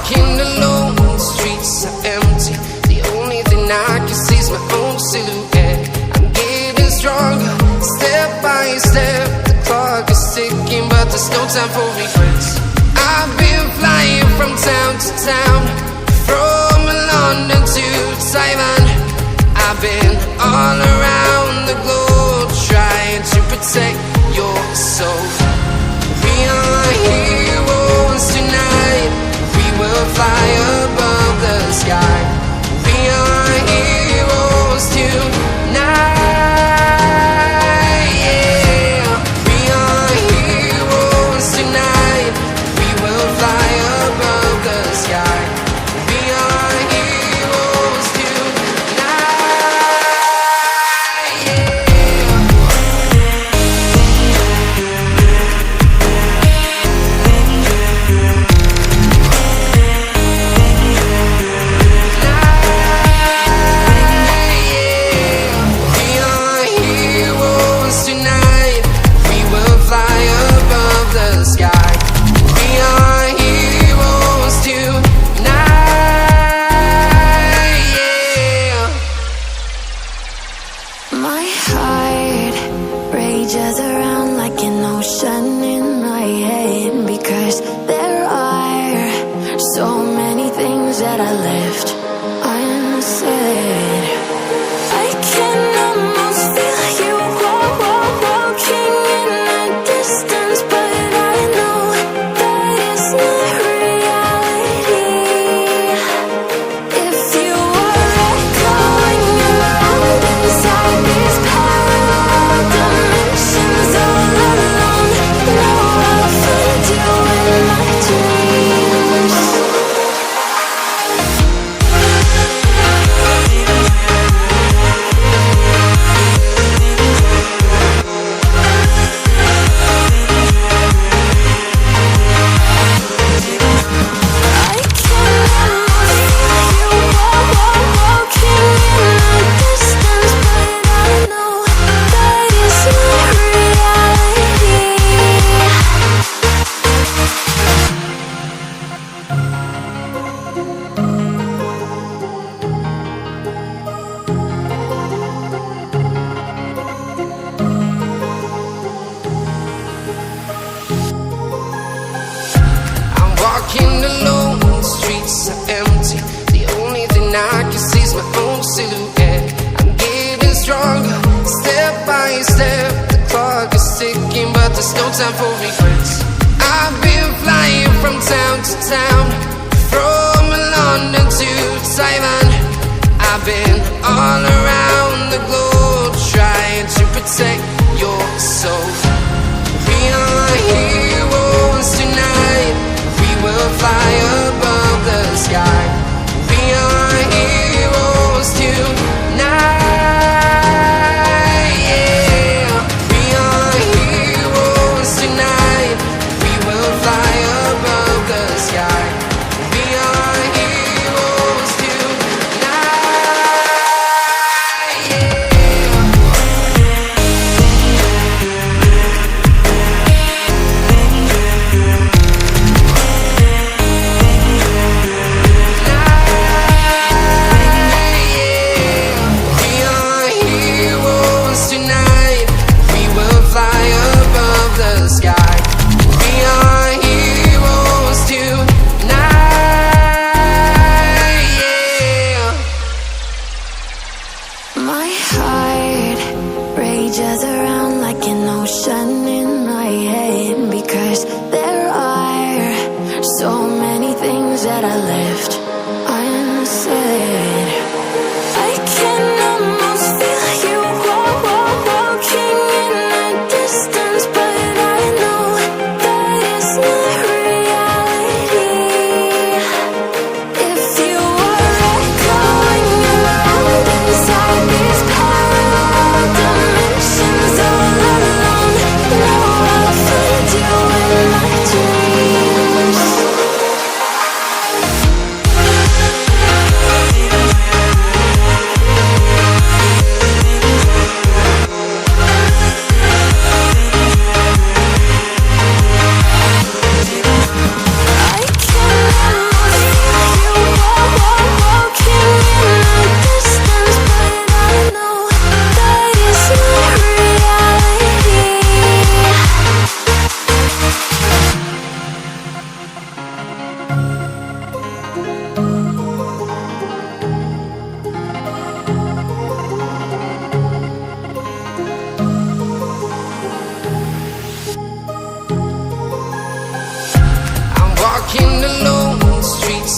walking alone, the streets are empty. The only thing I can see is my own silhouette. I'm getting stronger, step by step. The clock is ticking, but there's no time for regrets. I've been flying from town to town, from London to Taiwan. I've been all around the globe, trying to protect your soul. We are heroes tonight. We will fly above the sky. We are heroes tonight. Yeah. We are heroes tonight. We will fly above the sky. We are heroes tonight. Yeah. My heart rages around like an ocean in my head, because there are so many things that I left unsaid. I can almost feel you walking in the distance, but I know that it's not reality. If you were echoing around inside these parallel dimensions all alone, now I'll find you in my dreams. I can almost feel you walking in the distance, but I know that it's not reality. I'm walking alone, the streets are empty. The only thing I can see is my own silhouette. I'm getting stronger, step by step. The clock is ticking, but there's no time for regrets. I've been flying from town to town, from London to Taiwan. I've been all around the globe, trying to protect your soul. We are heroes tonight. We will fly above the sky. We are heroes tonight. Yeah. We are heroes tonight. We will fly above the sky. We are heroes tonight. Yeah. We are heroes tonight. We will fly above the sky. We are heroes tonight. Yeah. My heart rages around like an ocean in my head, because there are so many things that I left unsaid. I can almost feel you walking in the distance, but I know that it's not reality. If you were echoing around inside these parallel dimensions all alone, now I'll find you in my dreams.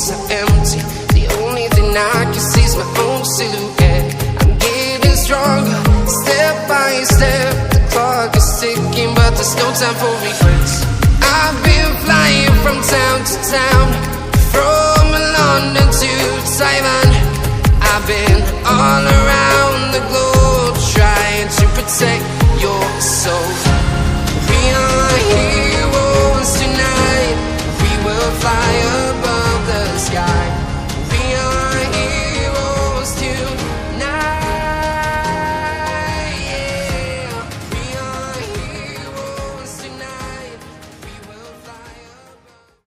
streets are empty. The only thing I can see is my own silhouette. I'm getting stronger, step by step. The clock is ticking, but there's no time for regrets.